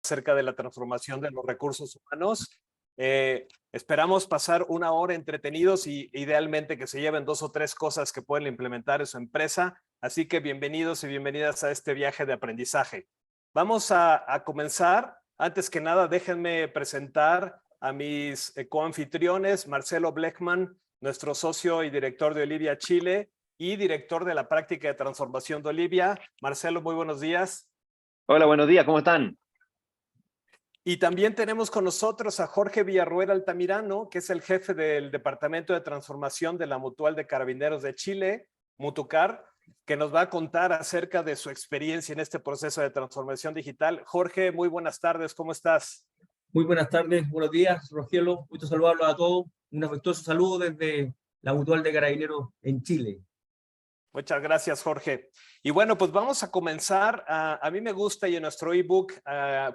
acerca de la transformación de los recursos humanos. Esperamos pasar una hora entretenidos y idealmente que se lleven 2 o 3 cosas que pueden implementar en su empresa. Así que bienvenidos y bienvenidas a este viaje de aprendizaje. Vamos a comenzar. Antes que nada, déjenme presentar a mis coanfitriones, Marcelo Blechman, nuestro socio y director de Olivia Chile y director de la práctica de transformación de Olivia. Marcelo, muy buenos días. Hola, buenos días, ¿cómo están? Y también tenemos con nosotros a Jorge Villarruel Altamirano, que es el jefe del Departamento de Transformación de la Mutual de Carabineros de Chile, Mutucar, que nos va a contar acerca de su experiencia en este proceso de transformación digital. Jorge, muy buenas tardes, ¿cómo estás? Muy buenas tardes, buenos días, Rogelio. Gusto saludarlos a todos. Un afectuoso saludo desde la Mutual de Carabineros en Chile. Muchas gracias, Jorge. Y bueno, pues vamos a comenzar. A mí me gusta, y en nuestro ebook,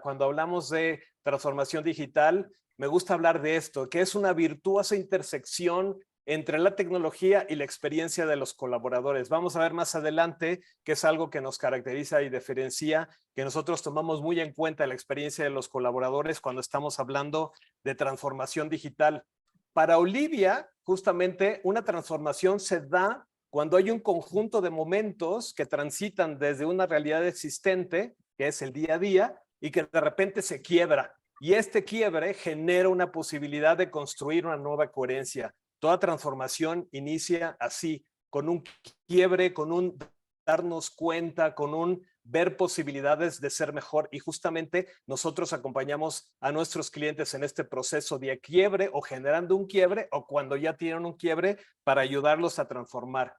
cuando hablamos de transformación digital, me gusta hablar de esto, que es una virtuosa intersección entre la tecnología y la experiencia de los colaboradores. Vamos a ver más adelante que es algo que nos caracteriza y diferencia, que nosotros tomamos muy en cuenta la experiencia de los colaboradores cuando estamos hablando de transformación digital. Para Olivia, justamente, una transformación se da cuando hay un conjunto de momentos que transitan desde una realidad existente, que es el día a día, y que de repente se quiebra. Y este quiebre genera una posibilidad de construir una nueva coherencia. Toda transformación inicia así, con un quiebre, con un darnos cuenta, con un ver posibilidades de ser mejor. Y justamente nosotros acompañamos a nuestros clientes en este proceso de quiebre o generando un quiebre o cuando ya tienen un quiebre para ayudarlos a transformar.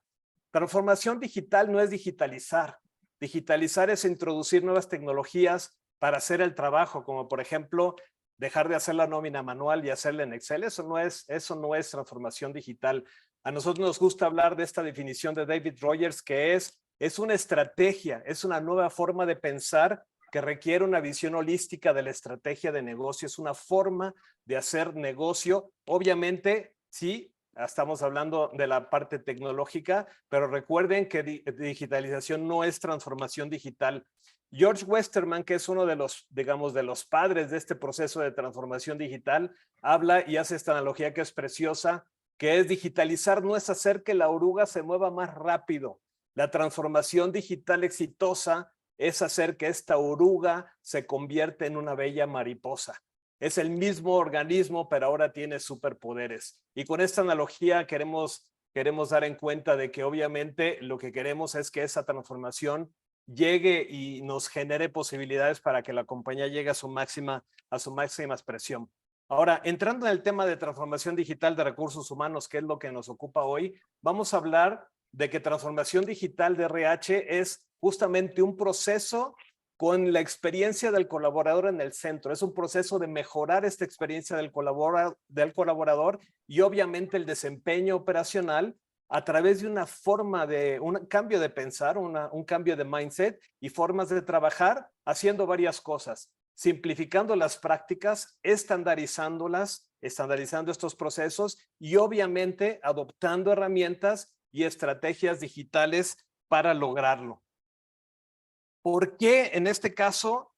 Transformación digital no es digitalizar. Digitalizar es introducir nuevas tecnologías para hacer el trabajo, como por ejemplo, dejar de hacer la nómina manual y hacerla en Excel. Eso no es transformación digital. A nosotros nos gusta hablar de esta definición de David Rogers, que es una estrategia, es una nueva forma de pensar que requiere una visión holística de la estrategia de negocio. Es una forma de hacer negocio. Obviamente, sí, estamos hablando de la parte tecnológica, pero recuerden que digitalización no es transformación digital. George Westerman, que es uno de los, digamos, de los padres de este proceso de transformación digital, habla y hace esta analogía que es preciosa, que es digitalizar no es hacer que la oruga se mueva más rápido. La transformación digital exitosa es hacer que esta oruga se convierta en una bella mariposa. Es el mismo organismo, pero ahora tiene superpoderes. Y con esta analogía queremos dar en cuenta de que obviamente lo que queremos es que esa transformación llegue y nos genere posibilidades para que la compañía llegue a su máxima expresión. Ahora, entrando en el tema de transformación digital de recursos humanos, que es lo que nos ocupa hoy, vamos a hablar de que transformación digital de RH es justamente un proceso con la experiencia del colaborador en el centro. Es un proceso de mejorar esta experiencia del colaborador y obviamente el desempeño operacional a través de una forma de un cambio de pensar, un cambio de mindset y formas de trabajar haciendo varias cosas, simplificando las prácticas, estandarizando estos procesos y obviamente adoptando herramientas y estrategias digitales para lograrlo. ¿Por qué en este caso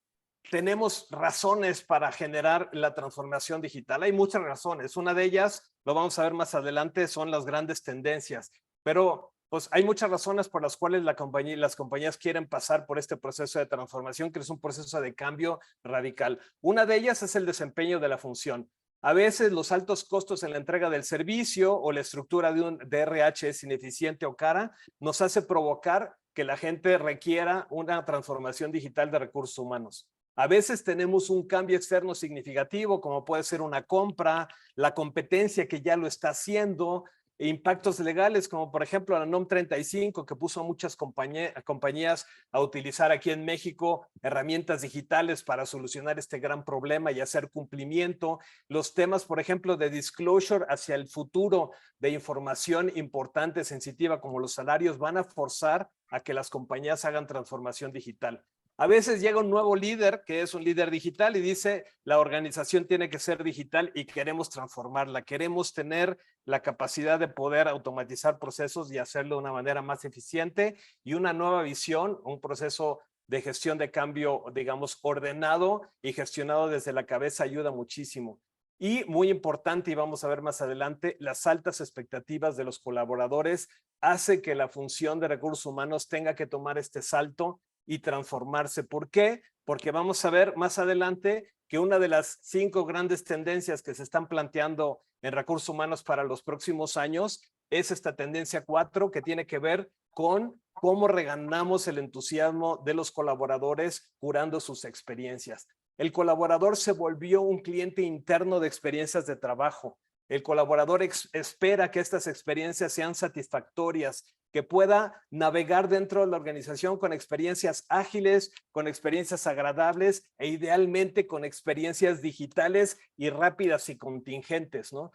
tenemos razones para generar la transformación digital? Hay muchas razones. Una de ellas, lo vamos a ver más adelante, son las grandes tendencias. Pero pues hay muchas razones por las cuales las compañías quieren pasar por este proceso de transformación, que es un proceso de cambio radical. Una de ellas es el desempeño de la función. A veces los altos costos en la entrega del servicio o la estructura de RH es ineficiente o cara, nos hace provocar que la gente requiera una transformación digital de recursos humanos. A veces tenemos un cambio externo significativo, como puede ser una compra, la competencia que ya lo está haciendo, impactos legales, como por ejemplo la NOM 35, que puso a muchas compañías a utilizar aquí en México herramientas digitales para solucionar este gran problema y hacer cumplimiento. Los temas, por ejemplo, de disclosure hacia el futuro de información importante, sensitiva, como los salarios, van a forzar a que las compañías hagan transformación digital. A veces llega un nuevo líder, que es un líder digital, y dice, la organización tiene que ser digital y queremos transformarla. Queremos tener la capacidad de poder automatizar procesos y hacerlo de una manera más eficiente y una nueva visión, un proceso de gestión de cambio, digamos, ordenado y gestionado desde la cabeza ayuda muchísimo. Y muy importante, y vamos a ver más adelante, las altas expectativas de los colaboradores hace que la función de recursos humanos tenga que tomar este salto y transformarse. ¿Por qué? Porque vamos a ver más adelante que una de las 5 grandes tendencias que se están planteando en recursos humanos para los próximos años es esta tendencia 4 que tiene que ver con cómo reganamos el entusiasmo de los colaboradores curando sus experiencias. El colaborador se volvió un cliente interno de experiencias de trabajo. El colaborador espera que estas experiencias sean satisfactorias, que pueda navegar dentro de la organización con experiencias ágiles, con experiencias agradables e idealmente con experiencias digitales y rápidas y contingentes, ¿no?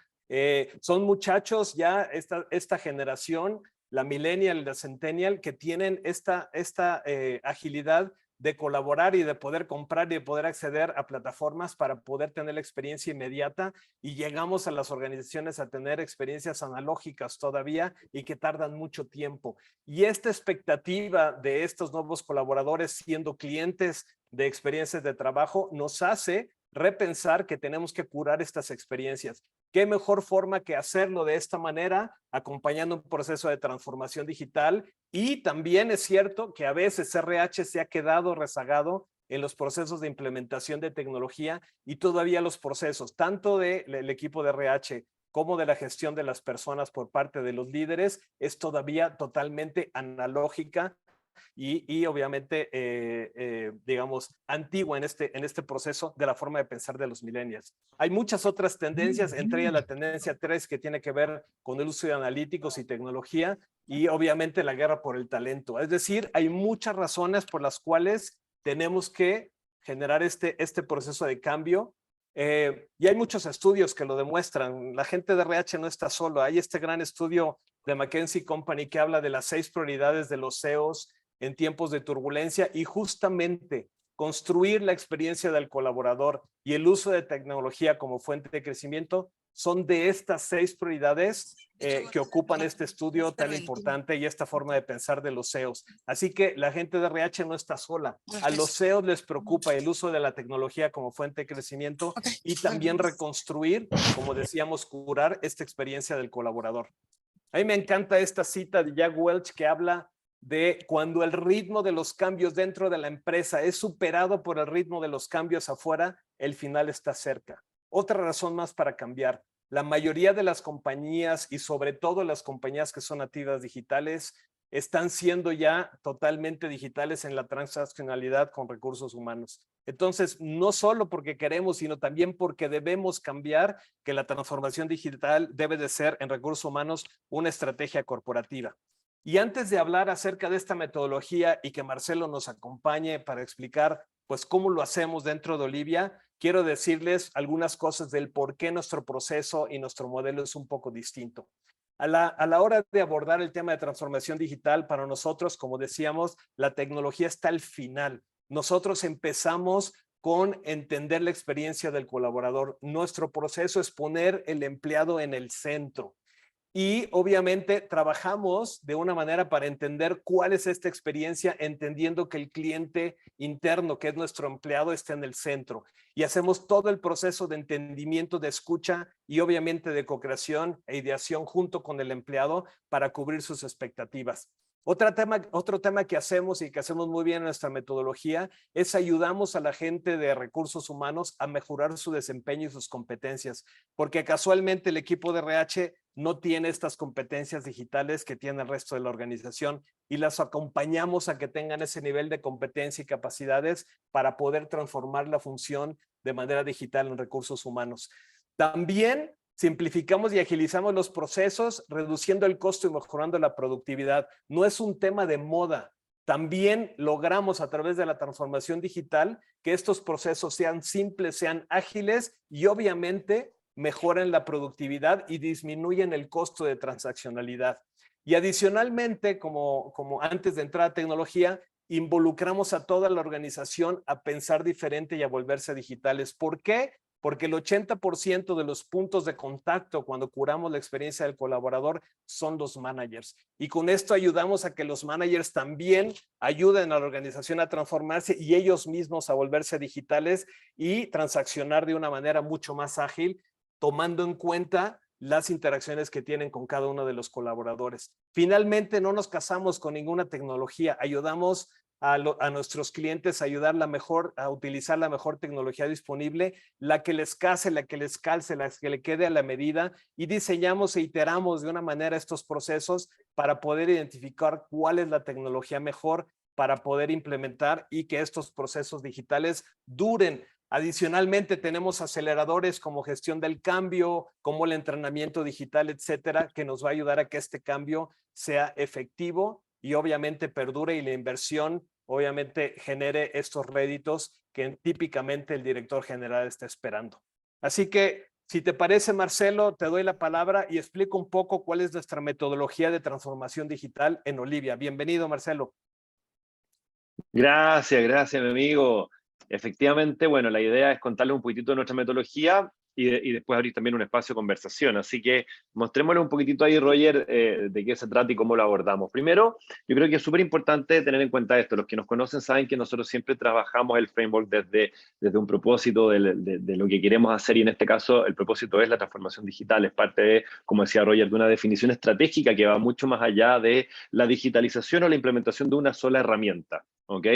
Son muchachos ya esta generación, la millennial y la centennial, que tienen esta agilidad de colaborar y de poder comprar y de poder acceder a plataformas para poder tener la experiencia inmediata, y llegamos a las organizaciones a tener experiencias analógicas todavía y que tardan mucho tiempo. Y esta expectativa de estos nuevos colaboradores siendo clientes de experiencias de trabajo nos hace repensar que tenemos que curar estas experiencias. ¿Qué mejor forma que hacerlo de esta manera, acompañando un proceso de transformación digital? Y también es cierto que a veces RH se ha quedado rezagado en los procesos de implementación de tecnología y todavía los procesos, tanto del equipo de RH como de la gestión de las personas por parte de los líderes, es todavía totalmente analógica y obviamente, digamos, antigua en este proceso de la forma de pensar de los millennials. Hay muchas otras tendencias, entre ellas la tendencia 3 que tiene que ver con el uso de analíticos y tecnología y obviamente la guerra por el talento. Es decir, hay muchas razones por las cuales tenemos que generar este proceso de cambio. Y hay muchos estudios que lo demuestran. La gente de RH no está solo. Hay este gran estudio de McKinsey Company que habla de las 6 prioridades de los CEOs en tiempos de turbulencia, y justamente construir la experiencia del colaborador y el uso de tecnología como fuente de crecimiento son de estas 6 prioridades que ocupan este estudio tan importante y esta forma de pensar de los CEOs. Así que la gente de RH no está sola. A los CEOs les preocupa el uso de la tecnología como fuente de crecimiento y también reconstruir, como decíamos, curar esta experiencia del colaborador. A mí me encanta esta cita de Jack Welch que habla de cuando el ritmo de los cambios dentro de la empresa es superado por el ritmo de los cambios afuera, el final está cerca. Otra razón más para cambiar. La mayoría de las compañías y sobre todo las compañías que son nativas digitales están siendo ya totalmente digitales en la transaccionalidad con recursos humanos. Entonces, no solo porque queremos, sino también porque debemos cambiar, que la transformación digital debe de ser en recursos humanos una estrategia corporativa. Y antes de hablar acerca de esta metodología y que Marcelo nos acompañe para explicar pues cómo lo hacemos dentro de Olivia, quiero decirles algunas cosas del por qué nuestro proceso y nuestro modelo es un poco distinto. A la hora de abordar el tema de transformación digital, para nosotros, como decíamos, la tecnología está al final. Nosotros empezamos con entender la experiencia del colaborador. Nuestro proceso es poner el empleado en el centro. Y obviamente trabajamos de una manera para entender cuál es esta experiencia, entendiendo que el cliente interno, que es nuestro empleado, está en el centro. Y hacemos todo el proceso de entendimiento, de escucha y obviamente de co-creación e ideación junto con el empleado para cubrir sus expectativas. Otro tema que hacemos y que hacemos muy bien en nuestra metodología es ayudamos a la gente de recursos humanos a mejorar su desempeño y sus competencias, porque casualmente el equipo de RH no tiene estas competencias digitales que tiene el resto de la organización y las acompañamos a que tengan ese nivel de competencia y capacidades para poder transformar la función de manera digital en recursos humanos. También simplificamos y agilizamos los procesos, reduciendo el costo y mejorando la productividad. No es un tema de moda. También logramos a través de la transformación digital que estos procesos sean simples, sean ágiles y obviamente mejoren la productividad y disminuyen el costo de transaccionalidad. Y adicionalmente, como antes de entrar a tecnología, involucramos a toda la organización a pensar diferente y a volverse digitales. ¿Por qué? porque el 80% de los puntos de contacto cuando curamos la experiencia del colaborador son los managers. Y con esto ayudamos a que los managers también ayuden a la organización a transformarse y ellos mismos a volverse digitales y transaccionar de una manera mucho más ágil, tomando en cuenta las interacciones que tienen con cada uno de los colaboradores. Finalmente, no nos casamos con ninguna tecnología, ayudamos a nuestros clientes a ayudar a utilizar la mejor tecnología disponible, la que les case, la que les calce, la que le quede a la medida, y diseñamos e iteramos de una manera estos procesos para poder identificar cuál es la tecnología mejor para poder implementar y que estos procesos digitales duren. Adicionalmente, tenemos aceleradores como gestión del cambio, como el entrenamiento digital, etcétera, que nos va a ayudar a que este cambio sea efectivo y obviamente perdure y la inversión obviamente genere estos réditos que típicamente el director general está esperando. Así que, si te parece, Marcelo, te doy la palabra y explico un poco cuál es nuestra metodología de transformación digital en Olivia. Bienvenido, Marcelo. Gracias, mi amigo. Efectivamente, bueno, la idea es contarles un poquitito de nuestra metodología y después abrir también un espacio de conversación. Así que mostrémosle un poquitito ahí, Roger, de qué se trata y cómo lo abordamos. Primero, yo creo que es súper importante tener en cuenta esto. Los que nos conocen saben que nosotros siempre trabajamos el framework desde un propósito de lo que queremos hacer, y en este caso el propósito es la transformación digital. Es parte de, como decía Roger, de una definición estratégica que va mucho más allá de la digitalización o la implementación de una sola herramienta. ¿Ok?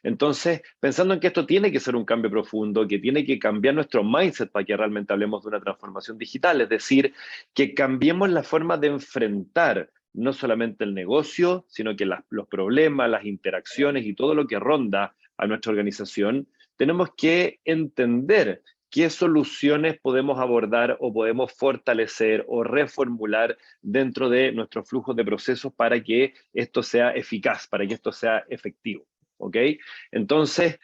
Entonces, pensando en que esto tiene que ser un cambio profundo, que tiene que cambiar nuestro mindset para que realmente hablemos de una transformación digital, es decir, que cambiemos la forma de enfrentar no solamente el negocio, sino que los problemas, las interacciones y todo lo que ronda a nuestra organización, tenemos que entender qué soluciones podemos abordar o podemos fortalecer o reformular dentro de nuestros flujos de procesos para que esto sea eficaz, para que esto sea efectivo. ¿Ok? Entonces,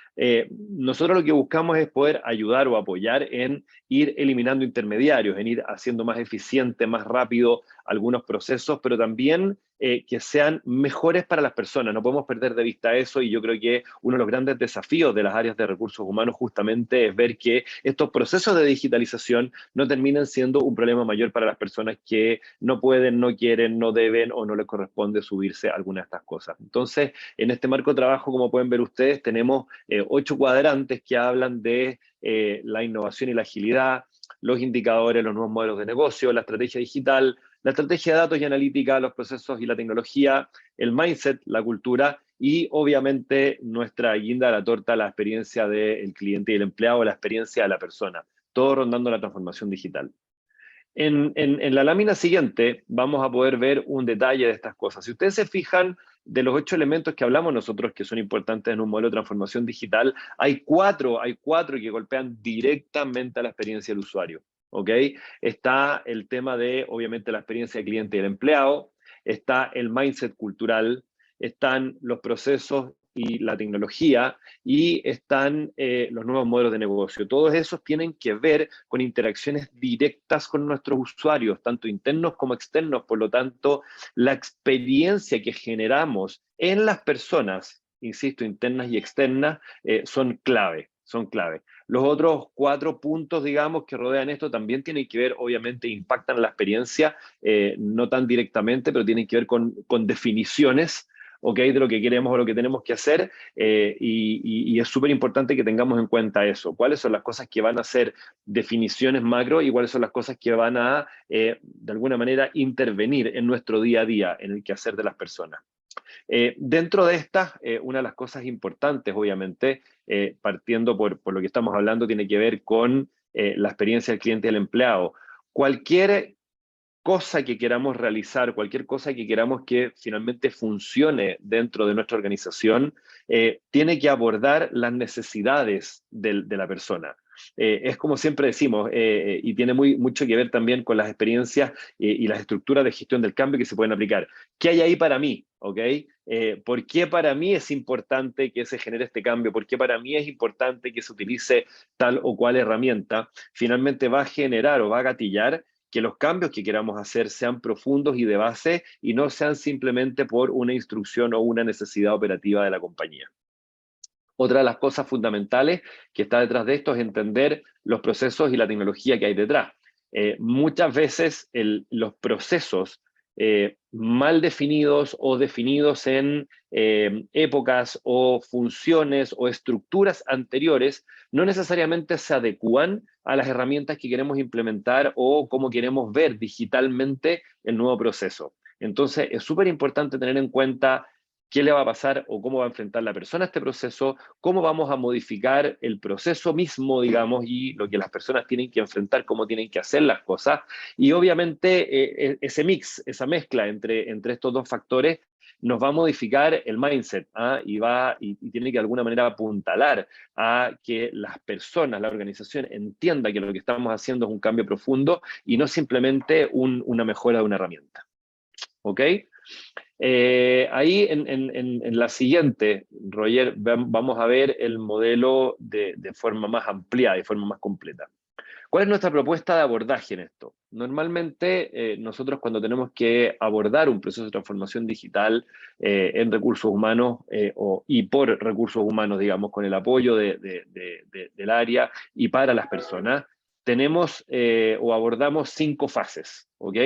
nosotros lo que buscamos es poder ayudar o apoyar en ir eliminando intermediarios, en ir haciendo más eficiente, más rápido algunos procesos, pero también que sean mejores para las personas. No podemos perder de vista eso, y yo creo que uno de los grandes desafíos de las áreas de recursos humanos justamente es ver que estos procesos de digitalización no terminen siendo un problema mayor para las personas que no pueden, no quieren, no deben o no les corresponde subirse a alguna de estas cosas. Entonces, en este marco de trabajo, como pueden ver ustedes, tenemos 8 cuadrantes que hablan de la innovación y la agilidad, los indicadores, los nuevos modelos de negocio, la estrategia digital, la estrategia de datos y analítica, los procesos y la tecnología, el mindset, la cultura y obviamente nuestra guinda de la torta, la experiencia del cliente y el empleado, la experiencia de la persona, todo rondando la transformación digital. En la lámina siguiente vamos a poder ver un detalle de estas cosas. Si ustedes se fijan, de los 8 elementos que hablamos nosotros que son importantes en un modelo de transformación digital, hay cuatro que golpean directamente a la experiencia del usuario. ¿Ok? Está el tema de, obviamente, la experiencia del cliente y del empleado, está el mindset cultural, están los procesos y la tecnología, y están los nuevos modelos de negocio. Todos esos tienen que ver con interacciones directas con nuestros usuarios, tanto internos como externos. Por lo tanto, la experiencia que generamos en las personas, insisto, internas y externas, son clave. Los otros 4 puntos, digamos, que rodean esto también tienen que ver, obviamente, impactan la experiencia, no tan directamente, pero tienen que ver con definiciones, ¿ok? De lo que queremos o lo que tenemos que hacer, y es súper importante que tengamos en cuenta eso. ¿Cuáles son las cosas que van a ser definiciones macro y cuáles son las cosas que van a, de alguna manera, intervenir en nuestro día a día, en el quehacer de las personas? Dentro de estas, una de las cosas importantes, obviamente, partiendo por lo que estamos hablando, tiene que ver con la experiencia del cliente y del empleado. Cualquier cosa que queramos realizar, cualquier cosa que queramos que finalmente funcione dentro de nuestra organización, tiene que abordar las necesidades de la persona. Es como siempre decimos, y tiene mucho que ver también con las experiencias y las estructuras de gestión del cambio que se pueden aplicar. ¿Qué hay ahí para mí? ¿Ok? ¿Por qué para mí es importante que se genere este cambio? ¿Por qué para mí es importante que se utilice tal o cual herramienta? Finalmente va a generar o va a gatillar que los cambios que queramos hacer sean profundos y de base y no sean simplemente por una instrucción o una necesidad operativa de la compañía. Otra de las cosas fundamentales que está detrás de esto es entender los procesos y la tecnología que hay detrás. Muchas veces los procesos mal definidos o definidos en épocas o funciones o estructuras anteriores no necesariamente se adecúan a las herramientas que queremos implementar o cómo queremos ver digitalmente el nuevo proceso. Entonces es súper importante tener en cuenta qué le va a pasar o cómo va a enfrentar la persona a este proceso, cómo vamos a modificar el proceso mismo, digamos, y lo que las personas tienen que enfrentar, cómo tienen que hacer las cosas. Y obviamente ese mix, esa mezcla entre estos dos factores nos va a modificar el mindset, ¿ah? Y tiene que de alguna manera apuntalar a que las personas, la organización entienda que lo que estamos haciendo es un cambio profundo y no simplemente una mejora de una herramienta. ¿Ok? Ahí en la siguiente, Roger, vamos a ver el modelo de forma más ampliada, de forma más completa. ¿Cuál es nuestra propuesta de abordaje en esto? Normalmente nosotros cuando tenemos que abordar un proceso de transformación digital en recursos humanos y por recursos humanos, digamos, con el apoyo del área y para las personas, tenemos o abordamos 5 fases, ¿ok?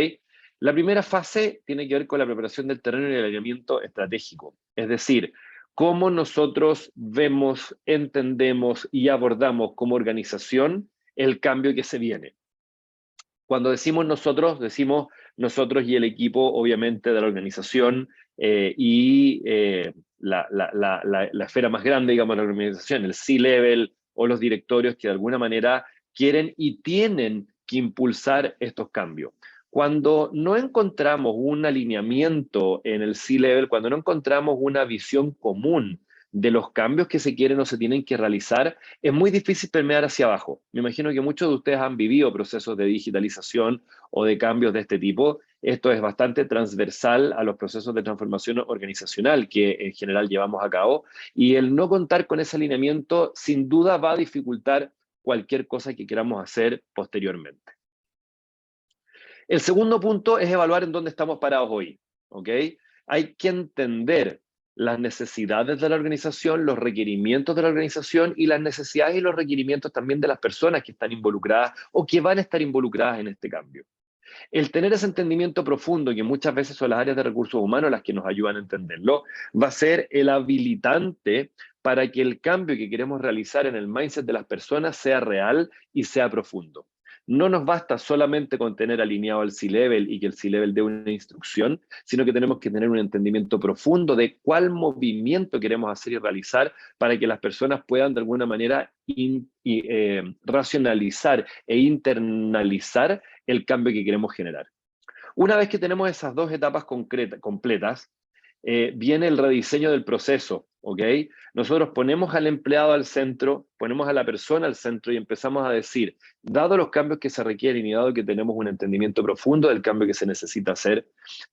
La primera fase tiene que ver con la preparación del terreno y el alineamiento estratégico, es decir, cómo nosotros vemos, entendemos y abordamos como organización el cambio que se viene. Cuando decimos nosotros y el equipo, obviamente, de la organización y la esfera más grande, digamos, de la organización, el C-level o los directorios que de alguna manera quieren y tienen que impulsar estos cambios. Cuando no encontramos un alineamiento en el C-level, cuando no encontramos una visión común de los cambios que se quieren o se tienen que realizar, es muy difícil permear hacia abajo. Me imagino que muchos de ustedes han vivido procesos de digitalización o de cambios de este tipo. Esto es bastante transversal a los procesos de transformación organizacional que en general llevamos a cabo, y el no contar con ese alineamiento sin duda va a dificultar cualquier cosa que queramos hacer posteriormente. El segundo punto es evaluar en dónde estamos parados hoy, ¿ok? Hay que entender las necesidades de la organización, los requerimientos de la organización y las necesidades y los requerimientos también de las personas que están involucradas o que van a estar involucradas en este cambio. El tener ese entendimiento profundo, que muchas veces son las áreas de recursos humanos las que nos ayudan a entenderlo, va a ser el habilitante para que el cambio que queremos realizar en el mindset de las personas sea real y sea profundo. No nos basta solamente con tener alineado el C-Level y que el C-Level dé una instrucción, sino que tenemos que tener un entendimiento profundo de cuál movimiento queremos hacer y realizar para que las personas puedan de alguna manera racionalizar e internalizar el cambio que queremos generar. Una vez que tenemos esas dos etapas completas, viene el rediseño del proceso, ¿ok? Nosotros ponemos al empleado al centro, ponemos a la persona al centro y empezamos a decir, dado los cambios que se requieren y dado que tenemos un entendimiento profundo del cambio que se necesita hacer,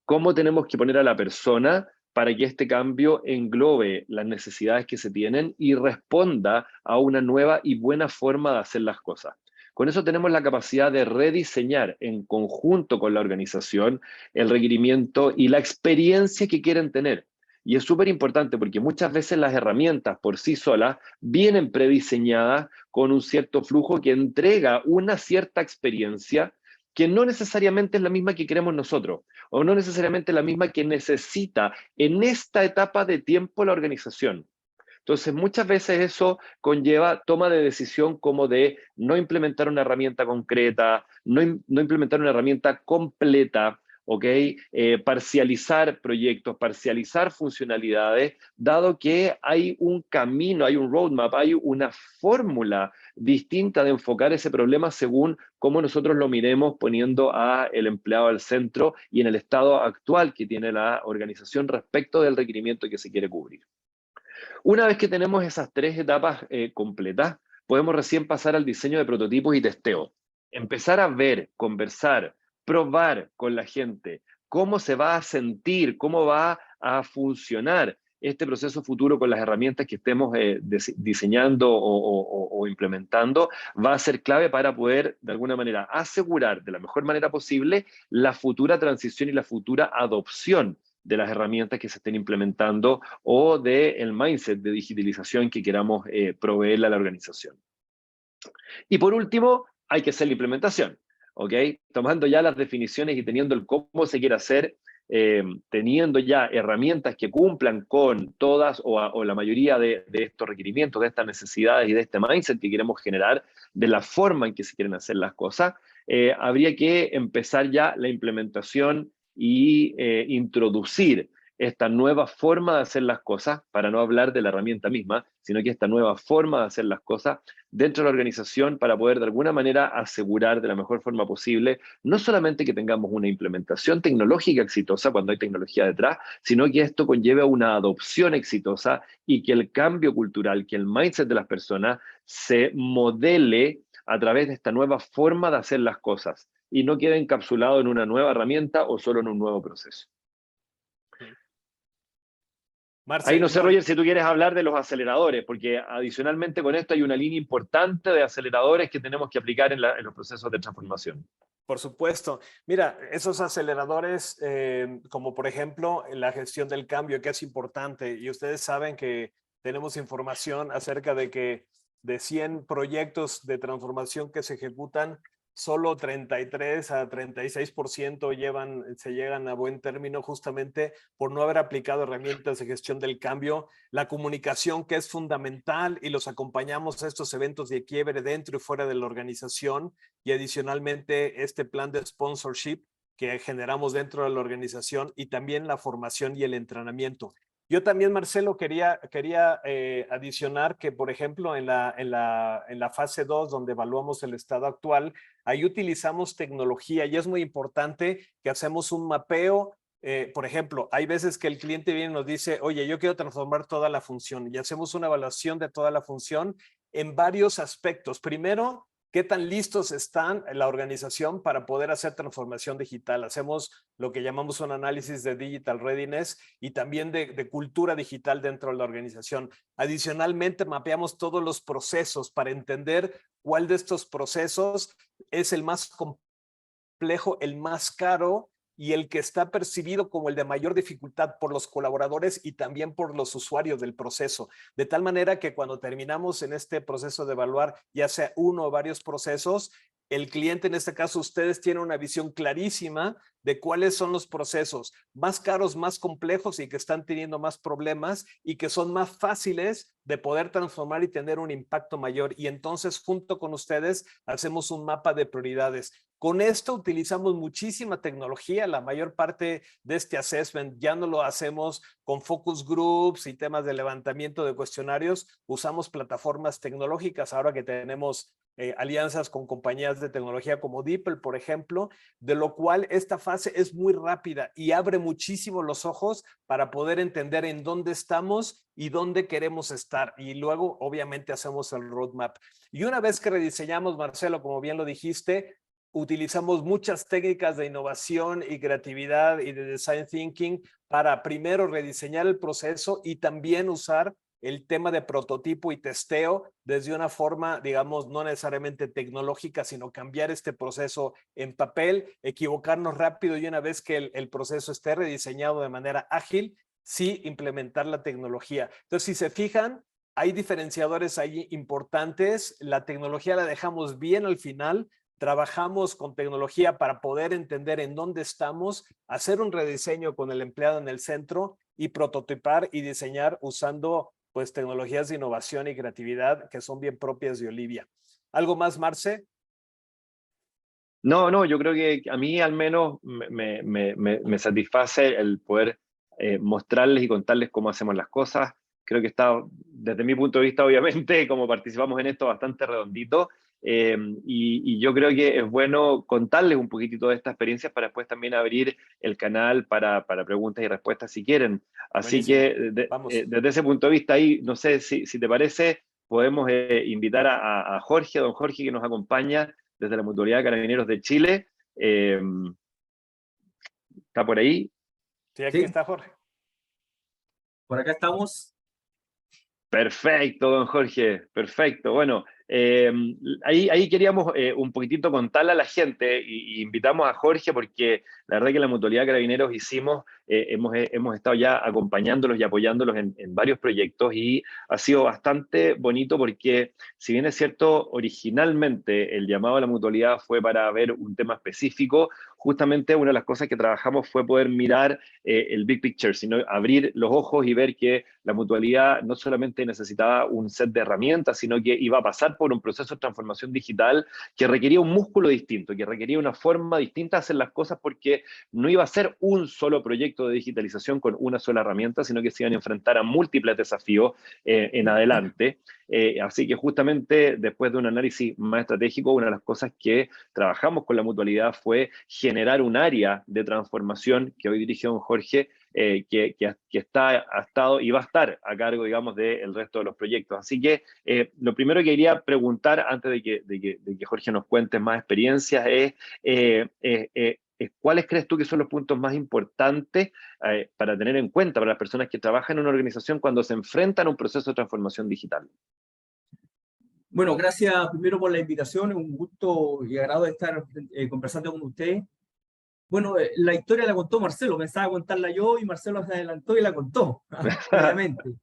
¿cómo tenemos que poner a la persona para que este cambio englobe las necesidades que se tienen y responda a una nueva y buena forma de hacer las cosas? Con eso tenemos la capacidad de rediseñar en conjunto con la organización el requerimiento y la experiencia que quieren tener. Y es súper importante porque muchas veces las herramientas por sí solas vienen prediseñadas con un cierto flujo que entrega una cierta experiencia que no necesariamente es la misma que queremos nosotros, o no necesariamente la misma que necesita en esta etapa de tiempo la organización. Entonces, muchas veces eso conlleva toma de decisión como de no implementar una herramienta concreta, no implementar una herramienta completa, ¿ok? Parcializar proyectos, parcializar funcionalidades, dado que hay un camino, hay un roadmap, hay una fórmula distinta de enfocar ese problema según cómo nosotros lo miremos, poniendo al empleado al centro y en el estado actual que tiene la organización respecto del requerimiento que se quiere cubrir. Una vez que tenemos esas 3 etapas completas, podemos recién pasar al diseño de prototipos y testeo. Empezar a ver, conversar, probar con la gente cómo se va a sentir, cómo va a funcionar este proceso futuro con las herramientas que estemos diseñando o implementando, va a ser clave para poder, de alguna manera, asegurar de la mejor manera posible la futura transición y la futura adopción de las herramientas que se estén implementando o del mindset de digitalización que queramos proveerle a la organización. Y por último, hay que hacer la implementación, ¿ok? Tomando ya las definiciones y teniendo el cómo se quiere hacer, teniendo ya herramientas que cumplan con todas o la mayoría de estos requerimientos, de estas necesidades y de este mindset que queremos generar, de la forma en que se quieren hacer las cosas, habría que empezar ya la implementación y introducir esta nueva forma de hacer las cosas, para no hablar de la herramienta misma, sino que esta nueva forma de hacer las cosas dentro de la organización para poder de alguna manera asegurar de la mejor forma posible, no solamente que tengamos una implementación tecnológica exitosa cuando hay tecnología detrás, sino que esto conlleve a una adopción exitosa y que el cambio cultural, que el mindset de las personas se modele a través de esta nueva forma de hacer las cosas y no quede encapsulado en una nueva herramienta o solo en un nuevo proceso. Marce, Ahí no sé, Roger, si tú quieres hablar de los aceleradores, porque adicionalmente con esto hay una línea importante de aceleradores que tenemos que aplicar en los procesos de transformación. Por supuesto. Mira, esos aceleradores, como por ejemplo la gestión del cambio, que es importante, y ustedes saben que tenemos información acerca de que de 100 proyectos de transformación que se ejecutan, solo 33 a 36% se llegan a buen término justamente por no haber aplicado herramientas de gestión del cambio, la comunicación que es fundamental y los acompañamos a estos eventos de quiebre dentro y fuera de la organización y adicionalmente este plan de sponsorship que generamos dentro de la organización y también la formación y el entrenamiento. Yo también, Marcelo, quería adicionar que, por ejemplo, en la fase 2, donde evaluamos el estado actual, ahí utilizamos tecnología y es muy importante que hacemos un mapeo. Por ejemplo, hay veces que el cliente viene y nos dice, oye, yo quiero transformar toda la función y hacemos una evaluación de toda la función en varios aspectos. Primero, ¿qué tan listos están en la organización para poder hacer transformación digital? Hacemos lo que llamamos un análisis de digital readiness y también de cultura digital dentro de la organización. Adicionalmente, mapeamos todos los procesos para entender cuál de estos procesos es el más complejo, el más caro y el que está percibido como el de mayor dificultad por los colaboradores y también por los usuarios del proceso. De tal manera que cuando terminamos en este proceso de evaluar, ya sea uno o varios procesos, el cliente, en este caso ustedes, tienen una visión clarísima de cuáles son los procesos más caros, más complejos y que están teniendo más problemas y que son más fáciles de poder transformar y tener un impacto mayor. Y entonces, junto con ustedes, hacemos un mapa de prioridades. Con esto utilizamos muchísima tecnología. La mayor parte de este assessment ya no lo hacemos con focus groups y temas de levantamiento de cuestionarios. Usamos plataformas tecnológicas ahora que tenemos alianzas con compañías de tecnología como DeepL, por ejemplo, de lo cual esta fase es muy rápida y abre muchísimo los ojos para poder entender en dónde estamos y dónde queremos estar. Y luego, obviamente, hacemos el roadmap. Y una vez que rediseñamos, Marcelo, como bien lo dijiste, utilizamos muchas técnicas de innovación y creatividad y de design thinking para primero rediseñar el proceso y también usar el tema de prototipo y testeo desde una forma, digamos, no necesariamente tecnológica, sino cambiar este proceso en papel, equivocarnos rápido y una vez que el proceso esté rediseñado de manera ágil, sí implementar la tecnología. Entonces, si se fijan, hay diferenciadores ahí importantes. La tecnología la dejamos bien al final. Trabajamos con tecnología para poder entender en dónde estamos, hacer un rediseño con el empleado en el centro y prototipar y diseñar usando pues tecnologías de innovación y creatividad que son bien propias de Olivia. ¿Algo más, Marce? No, yo creo que a mí al menos me satisface el poder mostrarles y contarles cómo hacemos las cosas. Creo que está, desde mi punto de vista, obviamente, como participamos en esto, bastante redondito. Y yo creo que es bueno contarles un poquitito de estas experiencias para después también abrir el canal para preguntas y respuestas si quieren. Así Buenísimo. que desde ese punto de vista ahí, no sé si te parece, podemos invitar a Jorge, a don Jorge, que nos acompaña desde la Mutualidad de Carabineros de Chile. ¿Está por ahí? Sí, aquí está Jorge. Por acá estamos. Perfecto, don Jorge, perfecto. Bueno, ahí queríamos un poquitito contarle a la gente y invitamos a Jorge porque la verdad que en la Mutualidad de Carabineros hicimos hemos estado ya acompañándolos y apoyándolos en varios proyectos, y ha sido bastante bonito porque, si bien es cierto, originalmente el llamado a la mutualidad fue para ver un tema específico, justamente una de las cosas que trabajamos fue poder mirar el big picture, sino abrir los ojos y ver que la mutualidad no solamente necesitaba un set de herramientas, sino que iba a pasar por un proceso de transformación digital que requería un músculo distinto, que requería una forma distinta de hacer las cosas, porque no iba a ser un solo proyecto de digitalización con una sola herramienta, sino que se iban a enfrentar a múltiples desafíos en adelante. Así que justamente después de un análisis más estratégico, una de las cosas que trabajamos con la mutualidad fue generar un área de transformación que hoy dirige don Jorge, que ha estado y va a estar a cargo, digamos, del resto de los proyectos. Así que lo primero que quería preguntar, antes de que Jorge nos cuente más experiencias, es ¿cuáles crees tú que son los puntos más importantes para tener en cuenta para las personas que trabajan en una organización cuando se enfrentan a un proceso de transformación digital? Bueno, gracias primero por la invitación, es un gusto y agrado estar conversando con usted. Bueno, la historia la contó Marcelo, pensaba contarla yo y Marcelo se adelantó y la contó, obviamente.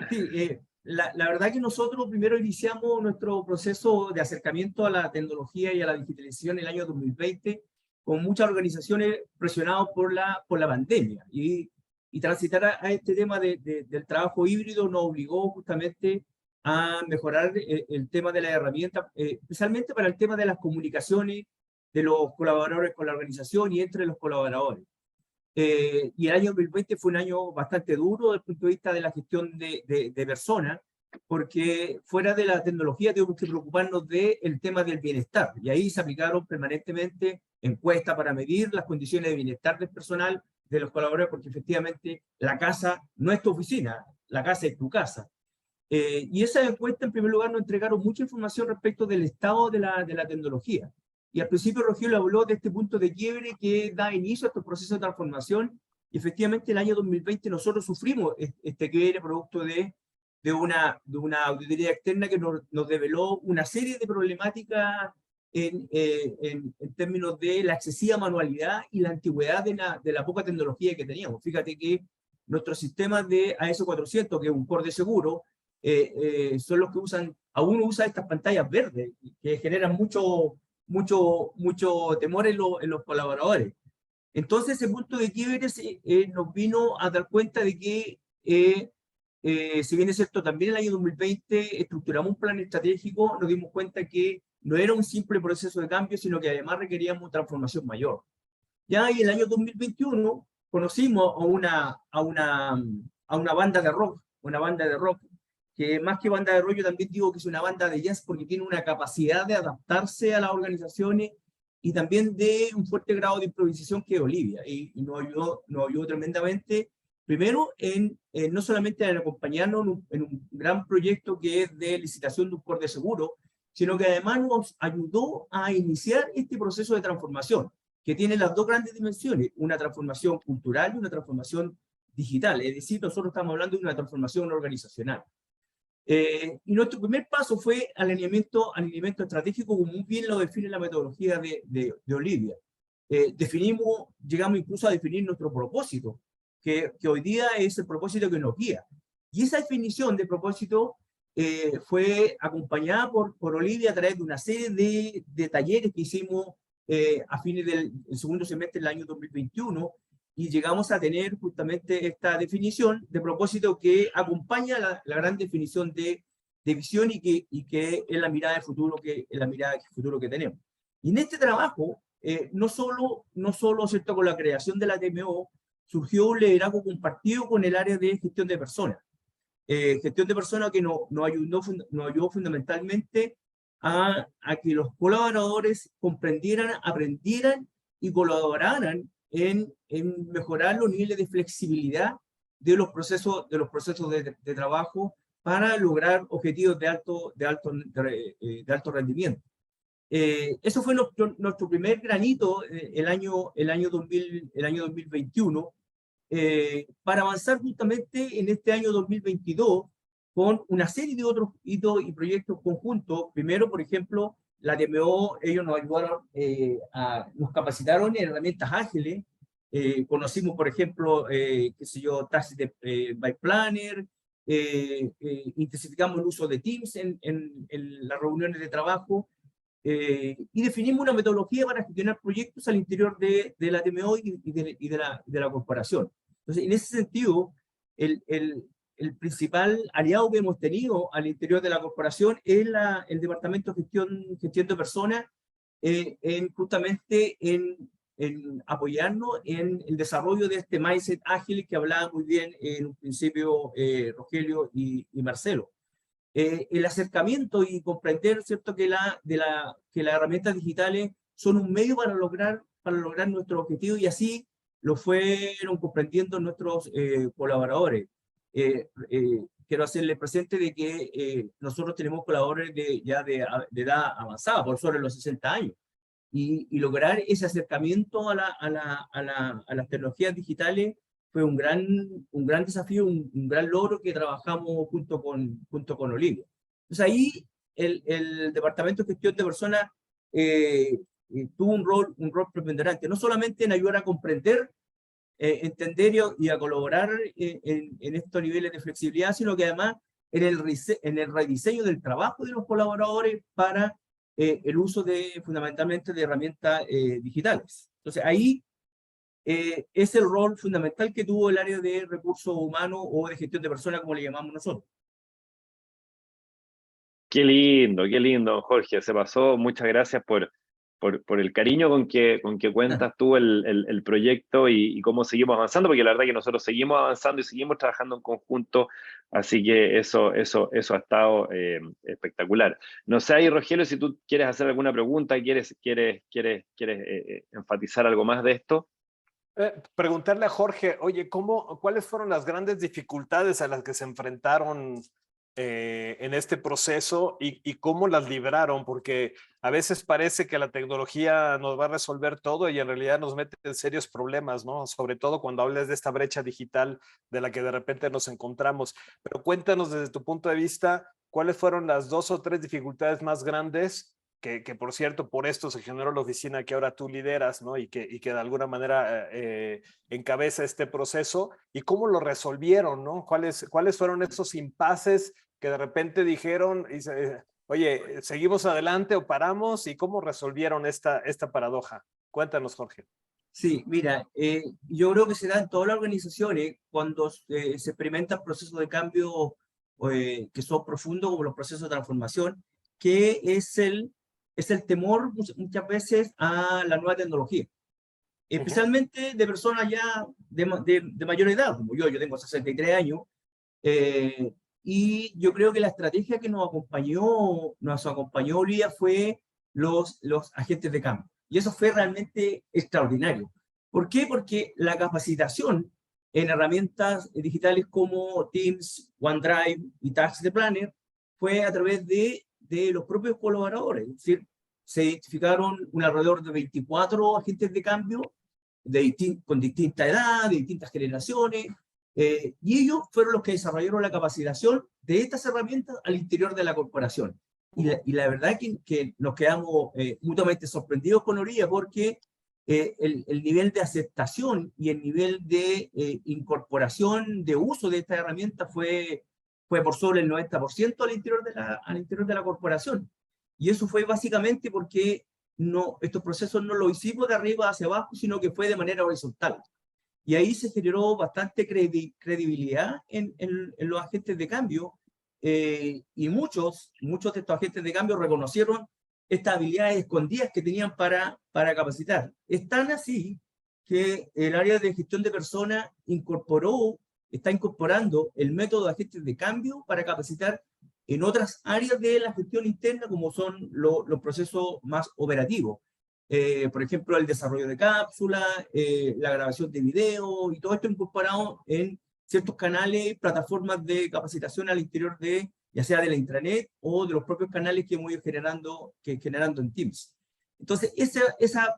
Sí, la verdad que nosotros primero iniciamos nuestro proceso de acercamiento a la tecnología y a la digitalización en el año 2020, con muchas organizaciones presionadas por la pandemia. Y transitar a este tema del trabajo híbrido nos obligó justamente a mejorar el tema de las herramientas, especialmente para el tema de las comunicaciones de los colaboradores con la organización y entre los colaboradores. Y el año 2020 fue un año bastante duro desde el punto de vista de la gestión de personas, porque fuera de la tecnología tuvimos que preocuparnos del tema del bienestar, y ahí se aplicaron permanentemente encuestas para medir las condiciones de bienestar del personal, de los colaboradores, porque efectivamente la casa no es tu oficina, la casa es tu casa. Y esas encuestas, en primer lugar, nos entregaron mucha información respecto del estado de la tecnología. Y al principio Rogelio habló de este punto de quiebre que da inicio a estos procesos de transformación, y efectivamente el año 2020 nosotros sufrimos este quiebre producto de una auditoría externa que nos reveló una serie de problemáticas en términos de la excesiva manualidad y la antigüedad de la poca tecnología que teníamos. Fíjate que nuestros sistemas de AS400, que es un core de seguro, son los que aún usa estas pantallas verdes, que generan mucho temor en los colaboradores. Entonces, ese punto de quiebre nos vino a dar cuenta de que, si bien es cierto, también en el año 2020 estructuramos un plan estratégico, nos dimos cuenta que no era un simple proceso de cambio, sino que además requeríamos una transformación mayor. Ya en el año 2021 conocimos a una banda de rock, que más que banda de rock, yo también digo que es una banda de jazz, porque tiene una capacidad de adaptarse a las organizaciones y también de un fuerte grado de improvisación, que es Olivia, y nos ayudó tremendamente, primero no solamente en acompañarnos en un gran proyecto que es de licitación de un core de seguro, sino que además nos ayudó a iniciar este proceso de transformación, que tiene las dos grandes dimensiones, una transformación cultural y una transformación digital. Es decir, nosotros estamos hablando de una transformación organizacional. Y nuestro primer paso fue alineamiento estratégico, como muy bien lo define la metodología de Olivia. Llegamos incluso a definir nuestro propósito, que hoy día es el propósito que nos guía. Y esa definición de propósito fue acompañada por Olivia a través de una serie de talleres que hicimos a fines del segundo semestre del año 2021, y llegamos a tener justamente esta definición de propósito que acompaña la gran definición de visión, y que es la mirada de futuro que tenemos. Y en este trabajo, no solo ¿cierto?, con la creación de la TMO, surgió un liderazgo compartido con el área de gestión de personas. Gestión de personas que nos ayudó fundamentalmente a que los colaboradores comprendieran, aprendieran y colaboraran en mejorar los niveles de flexibilidad de los procesos de trabajo para lograr objetivos de alto rendimiento. Eso fue nuestro primer granito el año 2021, para avanzar justamente en este año 2022 con una serie de otros hitos y proyectos conjuntos. Primero, por ejemplo, la TMO, ellos nos ayudaron, nos capacitaron en herramientas ágiles Conocimos, por ejemplo, qué sé yo, Task by Planner, intensificamos el uso de Teams en las reuniones de trabajo, y definimos una metodología para gestionar proyectos al interior de la TMO y de la corporación. Entonces, en ese sentido, el principal aliado que hemos tenido al interior de la corporación es el Departamento de Gestión de Personas, justamente en apoyarnos en el desarrollo de este mindset ágil que hablaba muy bien en un principio Rogelio y Marcelo. El acercamiento y comprender, ¿cierto?, que las herramientas digitales son un medio para lograr nuestros objetivos, y así lo fueron comprendiendo nuestros colaboradores. Quiero hacerles presente de que nosotros tenemos colaboradores ya de edad avanzada, por sobre los 60 años, y lograr ese acercamiento a las tecnologías digitales fue un gran desafío, un gran logro que trabajamos junto con Olivia. Entonces ahí el Departamento de Gestión de Personas tuvo un rol preponderante, no solamente en ayudar a comprender, entender y a colaborar en estos niveles de flexibilidad, sino que además en el rediseño del trabajo de los colaboradores para el uso fundamentalmente de herramientas digitales. Entonces ahí es el rol fundamental que tuvo el área de recursos humanos o de gestión de personas, como le llamamos nosotros. Qué lindo, Jorge, se pasó. Muchas gracias por el cariño con que cuentas tú el proyecto y cómo seguimos avanzando, porque la verdad que nosotros seguimos avanzando y seguimos trabajando en conjunto, así que eso ha estado espectacular. No sé ahí, Rogelio, si tú quieres hacer alguna pregunta, quieres enfatizar algo más de esto. Preguntarle a Jorge, oye, ¿cuáles fueron las grandes dificultades a las que se enfrentaron en este proceso y cómo las libraron? Porque a veces parece que la tecnología nos va a resolver todo y en realidad nos mete en serios problemas, ¿no? Sobre todo cuando hables de esta brecha digital de la que de repente nos encontramos. Pero cuéntanos desde tu punto de vista, ¿cuáles fueron las 2 o 3 dificultades más grandes? Que por cierto, por esto se generó la oficina que ahora tú lideras, ¿no? Y que de alguna manera encabeza este proceso. ¿Y cómo lo resolvieron, no? ¿Cuáles fueron esos impases que de repente dijeron, oye, ¿seguimos adelante o paramos? ¿Y cómo resolvieron esta paradoja? Cuéntanos, Jorge. Sí, mira, yo creo que se da en todas las organizaciones cuando se experimentan procesos de cambio que son profundos, como los procesos de transformación, que es el temor muchas veces a la nueva tecnología, especialmente de personas ya de mayor edad, como yo tengo 63 años, y yo creo que la estrategia que nos acompañó Olivia fue los agentes de cambio, y eso fue realmente extraordinario. ¿Por qué? Porque la capacitación en herramientas digitales como Teams, OneDrive y Task Planner fue a través de los propios colaboradores. Es decir, se identificaron alrededor de 24 agentes de cambio con distinta edad, de distintas generaciones, y ellos fueron los que desarrollaron la capacitación de estas herramientas al interior de la corporación. Y la verdad que nos quedamos mutuamente sorprendidos con Olivia, porque el nivel de aceptación y el nivel de incorporación, de uso de esta herramienta fue por sobre el 90% al interior de la corporación. Y eso fue básicamente porque estos procesos no lo hicimos de arriba hacia abajo, sino que fue de manera horizontal. Y ahí se generó bastante credibilidad en los agentes de cambio, y muchos de estos agentes de cambio reconocieron estas habilidades escondidas que tenían para capacitar. Es tan así que el área de gestión de personas está incorporando el método de agentes de cambio para capacitar en otras áreas de la gestión interna, como son los procesos más operativos. Por ejemplo, el desarrollo de cápsulas, la grabación de video, y todo esto incorporado en ciertos canales, plataformas de capacitación al interior ya sea de la intranet o de los propios canales que hemos ido generando en Teams. Entonces, esa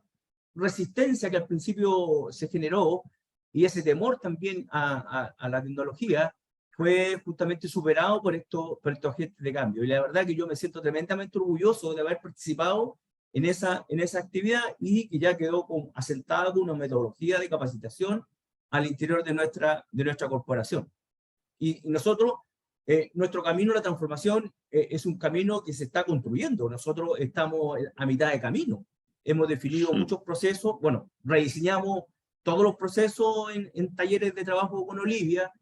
resistencia que al principio se generó y ese temor también a la tecnología fue justamente superado por estos agentes de cambio. Y la verdad que yo me siento tremendamente orgulloso de haber participado en esa actividad y que ya quedó asentada con una metodología de capacitación al interior de nuestra corporación. Y nosotros, nuestro camino a la transformación es un camino que se está construyendo. Nosotros estamos a mitad de camino. Hemos definido muchos procesos, bueno, rediseñamos todos los procesos en talleres de trabajo con Olivia,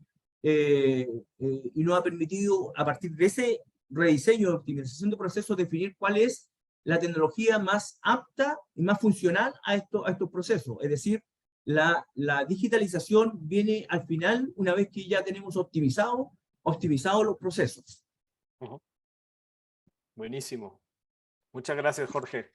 y nos ha permitido, a partir de ese rediseño de optimización de procesos, definir cuál es la tecnología más apta y más funcional a estos procesos. Es decir, la digitalización viene al final una vez que ya tenemos optimizados los procesos. Buenísimo. Muchas gracias, Jorge.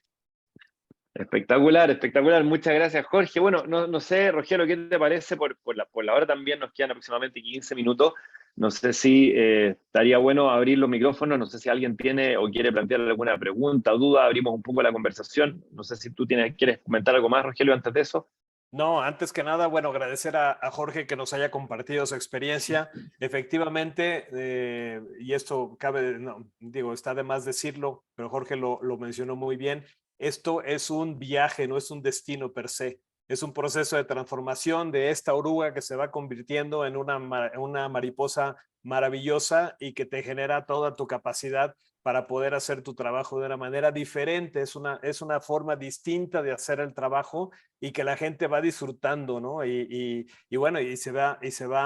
Espectacular, espectacular. Muchas gracias, Jorge. Bueno, no sé, Rogelio, ¿qué te parece? Por la hora también nos quedan aproximadamente 15 minutos. No sé si estaría bueno abrir los micrófonos. No sé si alguien tiene o quiere plantear alguna pregunta o duda. Abrimos un poco la conversación. No sé si tú quieres comentar algo más, Rogelio, antes de eso. No, antes que nada, bueno, agradecer a Jorge que nos haya compartido su experiencia. Efectivamente, y esto cabe, no, digo, está de más decirlo, pero Jorge lo mencionó muy bien. Esto es un viaje, no es un destino per se. Es un proceso de transformación de esta oruga que se va convirtiendo en una mariposa maravillosa y que te genera toda tu capacidad para poder hacer tu trabajo de una manera diferente. Es una forma distinta de hacer el trabajo y que la gente va disfrutando, ¿no? Y bueno, y se va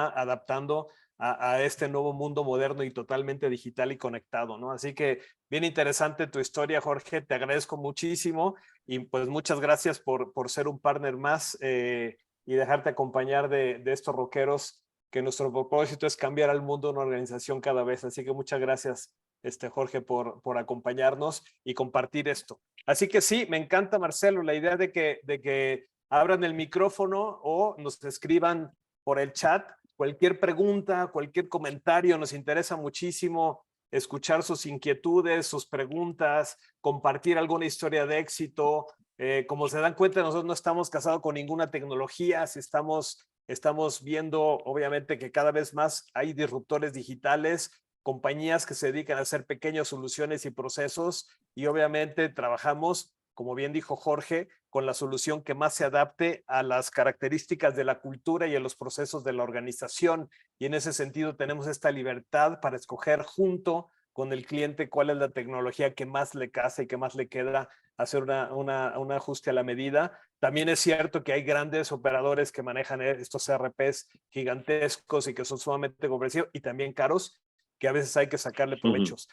adaptando a este nuevo mundo moderno y totalmente digital y conectado, ¿no? Así que bien interesante tu historia, Jorge, te agradezco muchísimo y pues muchas gracias por ser un partner más y dejarte acompañar de estos rockeros, que nuestro propósito es cambiar al mundo una organización cada vez. Así que muchas gracias, Jorge, por acompañarnos y compartir esto. Así que sí, me encanta, Marcelo, la idea de que abran el micrófono o nos escriban por el chat cualquier pregunta, cualquier comentario. Nos interesa muchísimo escuchar sus inquietudes, sus preguntas, compartir alguna historia de éxito. Como se dan cuenta, nosotros no estamos casados con ninguna tecnología. Estamos viendo, obviamente, que cada vez más hay disruptores digitales, compañías que se dedican a hacer pequeñas soluciones y procesos, y obviamente trabajamos, como bien dijo Jorge, con la solución que más se adapte a las características de la cultura y a los procesos de la organización. Y en ese sentido tenemos esta libertad para escoger junto con el cliente cuál es la tecnología que más le casa y que más le queda, hacer un ajuste a la medida. También es cierto que hay grandes operadores que manejan estos ERPs gigantescos y que son sumamente comprensivos y también caros, que a veces hay que sacarle provechos.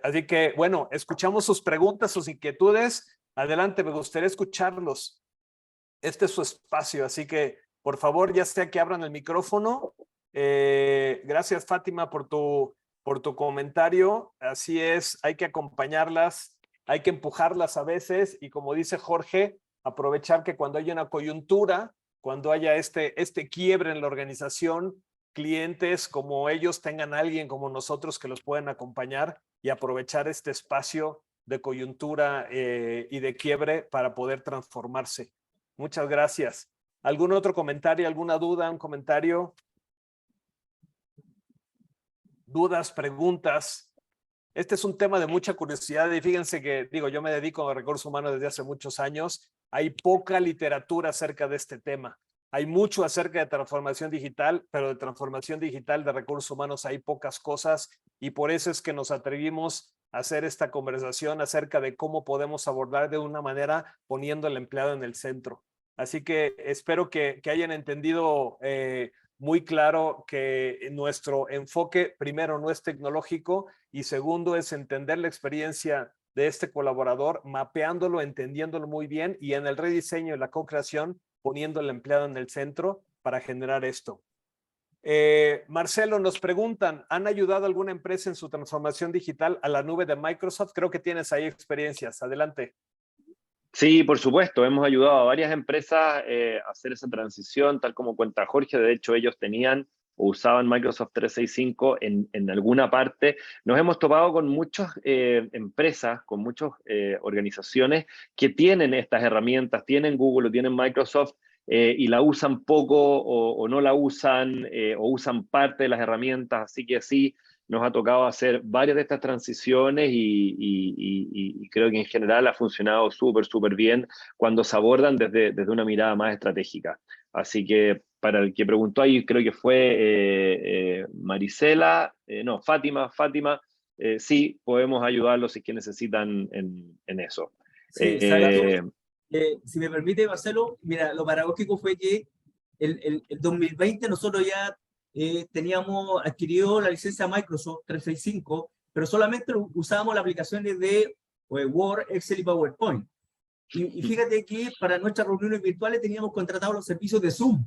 Así que, bueno, escuchamos sus preguntas, sus inquietudes. Adelante, me gustaría escucharlos. Este es su espacio, así que, por favor, ya sea que abran el micrófono. Gracias, Fátima, por tu comentario. Así es, hay que acompañarlas, hay que empujarlas a veces y, como dice Jorge, aprovechar que cuando haya una coyuntura, cuando haya este quiebre en la organización, clientes como ellos tengan a alguien como nosotros que los puedan acompañar y aprovechar este espacio de coyuntura y de quiebre para poder transformarse. Muchas gracias. ¿Algún otro comentario, alguna duda, un comentario? ¿Dudas, preguntas? Este es un tema de mucha curiosidad y fíjense que, digo, yo me dedico a recursos humanos desde hace muchos años. Hay poca literatura acerca de este tema. Hay mucho acerca de transformación digital, pero de transformación digital de recursos humanos hay pocas cosas y por eso es que nos atrevimos a hacer esta conversación acerca de cómo podemos abordar de una manera poniendo al empleado en el centro. Así que espero que hayan entendido muy claro que nuestro enfoque, primero, no es tecnológico y segundo, es entender la experiencia de este colaborador, mapeándolo, entendiéndolo muy bien y en el rediseño y la co-creación, poniendo al empleado en el centro para generar esto. Marcelo, nos preguntan, ¿han ayudado a alguna empresa en su transformación digital a la nube de Microsoft? Creo que tienes ahí experiencias. Adelante. Sí, por supuesto. Hemos ayudado a varias empresas a hacer esa transición, tal como cuenta Jorge. De hecho, ellos tenían o usaban Microsoft 365 en alguna parte. Nos hemos topado con muchas empresas, con muchas organizaciones que tienen estas herramientas, tienen Google o tienen Microsoft, y la usan poco o no la usan o usan parte de las herramientas. Así que sí, nos ha tocado hacer varias de estas transiciones y creo que en general ha funcionado súper bien cuando se abordan desde una mirada más estratégica. Así que para el que preguntó ahí, creo que fue Marisela, no, Fátima, sí, podemos ayudarlos si es que necesitan en eso. Sí, ¿sabes? Si me permite, Marcelo, mira, lo paradójico fue que el 2020 nosotros ya teníamos adquirido la licencia Microsoft 365, pero solamente usábamos las aplicaciones de Word, Excel y PowerPoint. Y fíjate que para nuestras reuniones virtuales teníamos contratado los servicios de Zoom,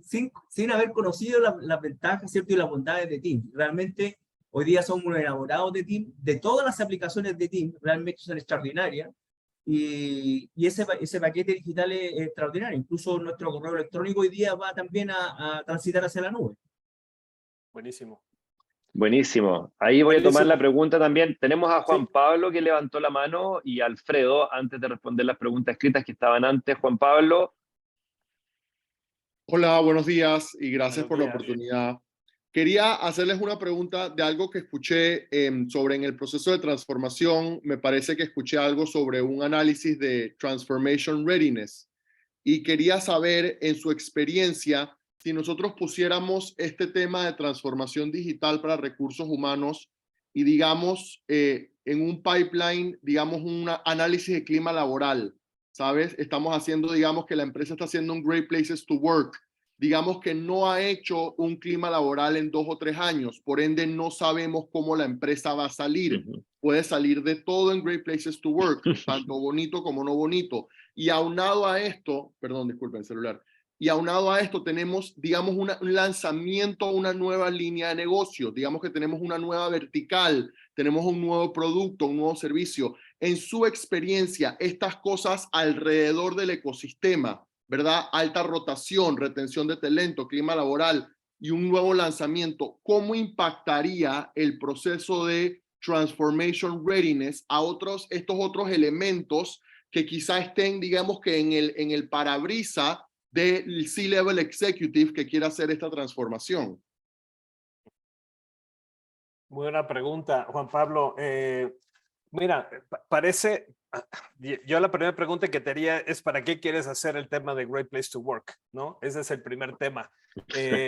sin haber conocido las ventajas, ¿cierto? Y las bondades de Teams. Realmente, hoy día somos enamorados de Teams, de todas las aplicaciones de Teams, realmente son extraordinarias. Y ese paquete digital es extraordinario. Incluso nuestro correo electrónico hoy día va también a transitar hacia la nube. Buenísimo. Buenísimo. Ahí voy a tomar la Buenísimo. pregunta también. Tenemos a Juan Sí. Pablo que levantó la mano y a Alfredo antes de responder las preguntas escritas que estaban antes. Juan Pablo. Hola, buenos días y gracias Buenos por la días. oportunidad. Quería hacerles una pregunta de algo que escuché sobre en el proceso de transformación. Me parece que escuché algo sobre un análisis de Transformation Readiness y quería saber en su experiencia si nosotros pusiéramos este tema de transformación digital para recursos humanos y digamos en un pipeline, digamos un análisis de clima laboral, ¿sabes? Estamos haciendo, digamos que la empresa está haciendo un Great Places to Work, digamos que no ha hecho un clima laboral en 2 o 3 años, por ende no sabemos cómo la empresa va a salir. Puede salir de todo en Great Places to Work, tanto bonito como no bonito. Y aunado a esto, perdón, disculpen, celular. Y aunado a esto tenemos, digamos, un lanzamiento, una nueva línea de negocio. Digamos que tenemos una nueva vertical, tenemos un nuevo producto, un nuevo servicio. En su experiencia, estas cosas alrededor del ecosistema, ¿verdad? Alta rotación, retención de talento, clima laboral y un nuevo lanzamiento, ¿cómo impactaría el proceso de transformation readiness a estos otros elementos que quizá estén, digamos que en el parabrisa del C-Level Executive que quiera hacer esta transformación? Muy buena pregunta, Juan Pablo. Mira, parece, yo la primera pregunta que te haría es ¿para qué quieres hacer el tema de Great Place to Work? ¿No? Ese es el primer tema.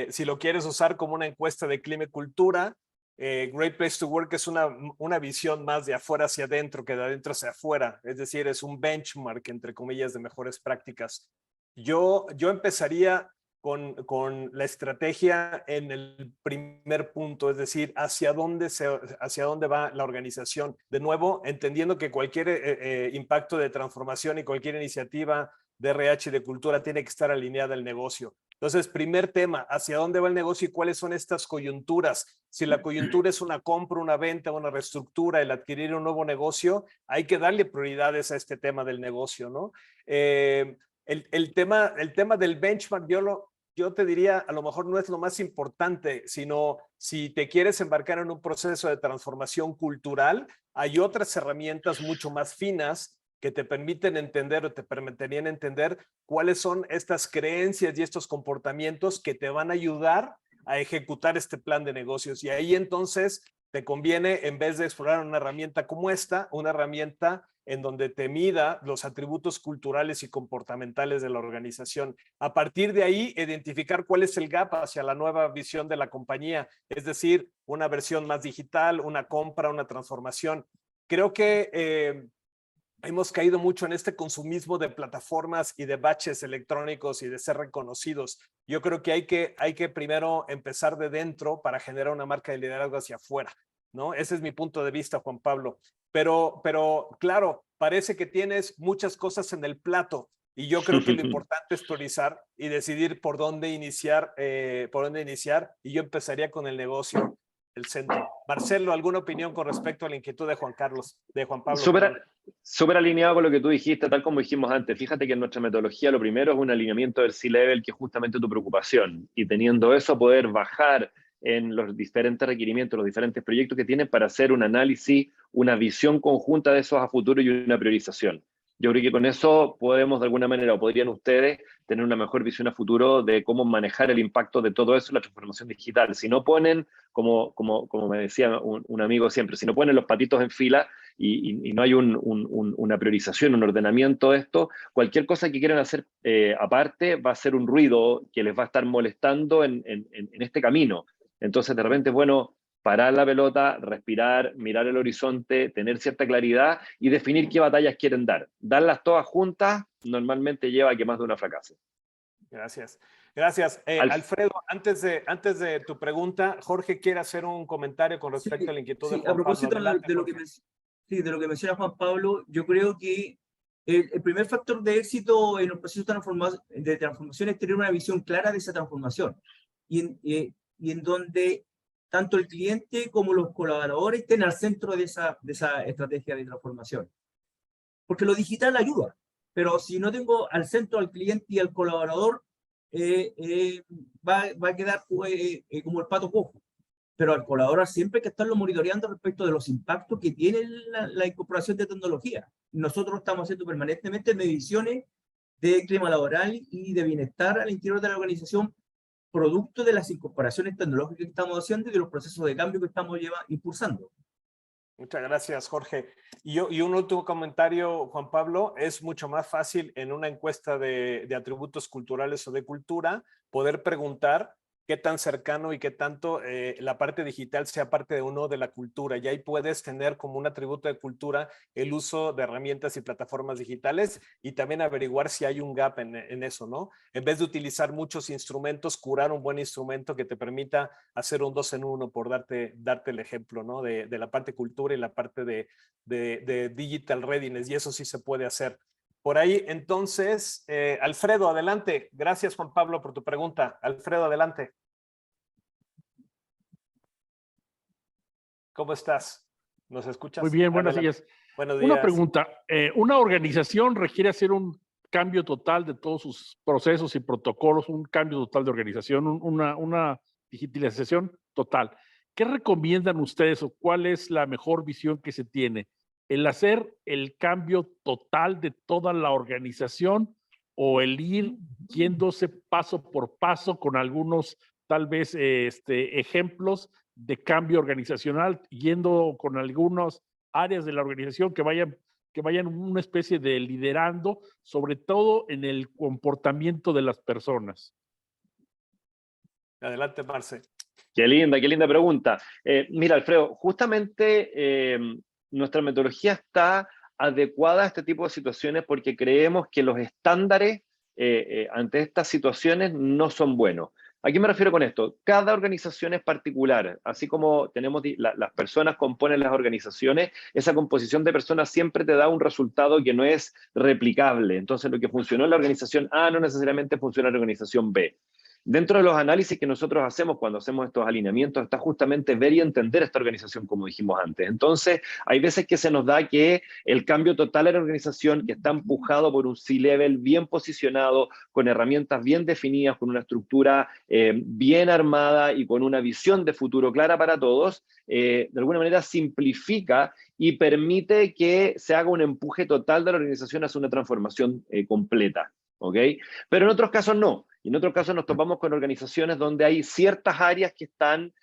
Si lo quieres usar como una encuesta de clima y cultura, Great Place to Work es una visión más de afuera hacia adentro que de adentro hacia afuera. Es decir, es un benchmark, entre comillas, de mejores prácticas. Yo empezaría con la estrategia en el primer punto, es decir, hacia dónde va la organización. De nuevo, entendiendo que cualquier impacto de transformación y cualquier iniciativa de RH y de cultura tiene que estar alineada al negocio. Entonces, primer tema, ¿hacia dónde va el negocio y cuáles son estas coyunturas? Si la coyuntura es una compra, una venta, una reestructura, el adquirir un nuevo negocio, hay que darle prioridades a este tema del negocio, ¿no? El tema del benchmark, yo te diría, a lo mejor no es lo más importante, sino si te quieres embarcar en un proceso de transformación cultural, hay otras herramientas mucho más finas que te permiten entender o te permitirían entender cuáles son estas creencias y estos comportamientos que te van a ayudar a ejecutar este plan de negocios. Y ahí entonces te conviene, en vez de explorar una herramienta como esta, una herramienta en donde te mida los atributos culturales y comportamentales de la organización. A partir de ahí, identificar cuál es el gap hacia la nueva visión de la compañía, es decir, una versión más digital, una compra, una transformación. Creo que hemos caído mucho en este consumismo de plataformas y de baches electrónicos y de ser reconocidos. Yo creo que hay que primero empezar de dentro para generar una marca de liderazgo hacia afuera, ¿no? Ese es mi punto de vista, Juan Pablo. Pero claro, parece que tienes muchas cosas en el plato y yo creo que lo importante es priorizar y decidir por dónde iniciar, y yo empezaría con el negocio del centro. Marcelo, ¿alguna opinión con respecto a la inquietud de Juan Pablo? Súper alineado con lo que tú dijiste, tal como dijimos antes. Fíjate que en nuestra metodología lo primero es un alineamiento del C-Level, que es justamente tu preocupación. Y teniendo eso, poder bajar en los diferentes requerimientos, los diferentes proyectos que tienen para hacer un análisis, una visión conjunta de esos a futuro y una priorización. Yo creo que con eso podemos de alguna manera, o podrían ustedes, tener una mejor visión a futuro de cómo manejar el impacto de todo eso en la transformación digital. Si no ponen, como me decía un amigo siempre, si no ponen los patitos en fila y no hay una priorización, un ordenamiento de esto, cualquier cosa que quieran hacer aparte va a ser un ruido que les va a estar molestando en este camino. Entonces, de repente, bueno, parar la pelota, respirar, mirar el horizonte, tener cierta claridad y definir qué batallas quieren dar. Darlas todas juntas normalmente lleva a que más de una fracase. Gracias. Gracias. Alfredo, antes de tu pregunta, Jorge quiere hacer un comentario con respecto a la inquietud de Juan Pablo. A propósito de lo que menciona Juan Pablo, yo creo que el primer factor de éxito en los procesos de transformación es tener una visión clara de esa transformación y en donde tanto el cliente como los colaboradores estén al centro de esa estrategia de transformación. Porque lo digital ayuda, pero si no tengo al centro al cliente y al colaborador, va a quedar como el pato cojo. Pero al colaborador siempre hay que estarlo monitoreando respecto de los impactos que tiene la incorporación de tecnología. Nosotros estamos haciendo permanentemente mediciones de clima laboral y de bienestar al interior de la organización, producto de las incorporaciones tecnológicas que estamos haciendo y de los procesos de cambio que estamos impulsando. Muchas gracias, Jorge. Y un último comentario, Juan Pablo. Es mucho más fácil en una encuesta de atributos culturales o de cultura poder preguntar qué tan cercano y qué tanto la parte digital sea parte de uno de la cultura. Y ahí puedes tener como un atributo de cultura el uso de herramientas y plataformas digitales y también averiguar si hay un gap en eso, ¿no? En vez de utilizar muchos instrumentos, curar un buen instrumento que te permita hacer un 2 en 1, por darte el ejemplo, ¿no? De la parte cultura y la parte de digital readiness, y eso sí se puede hacer. Por ahí, entonces, Alfredo, adelante. Gracias, Juan Pablo, por tu pregunta. Alfredo, adelante. ¿Cómo estás? ¿Nos escuchas? Muy bien, buenos días. Buenos días. Una pregunta. ¿Una organización requiere hacer un cambio total de todos sus procesos y protocolos, un cambio total de organización, una digitalización total? ¿Qué recomiendan ustedes o cuál es la mejor visión que se tiene? ¿El hacer el cambio total de toda la organización o el ir yéndose paso por paso con algunos, tal vez, ejemplos de cambio organizacional, yendo con algunas áreas de la organización que vayan una especie de liderando, sobre todo en el comportamiento de las personas? Adelante, Marce. Qué linda pregunta. Mira, Alfredo, justamente nuestra metodología está adecuada a este tipo de situaciones porque creemos que los estándares ante estas situaciones no son buenos. ¿A qué me refiero con esto? Cada organización es particular, así como tenemos las personas componen las organizaciones, esa composición de personas siempre te da un resultado que no es replicable. Entonces, lo que funcionó en la organización A no necesariamente funciona en la organización B. Dentro de los análisis que nosotros hacemos cuando hacemos estos alineamientos está justamente ver y entender esta organización, como dijimos antes. Entonces, hay veces que se nos da que el cambio total en la organización, que está empujado por un C-level bien posicionado, con herramientas bien definidas, con una estructura bien armada y con una visión de futuro clara para todos, de alguna manera simplifica y permite que se haga un empuje total de la organización hacia una transformación completa. ¿Ok? Pero en otros casos no. Y en otros casos nos topamos con organizaciones donde hay ciertas áreas que están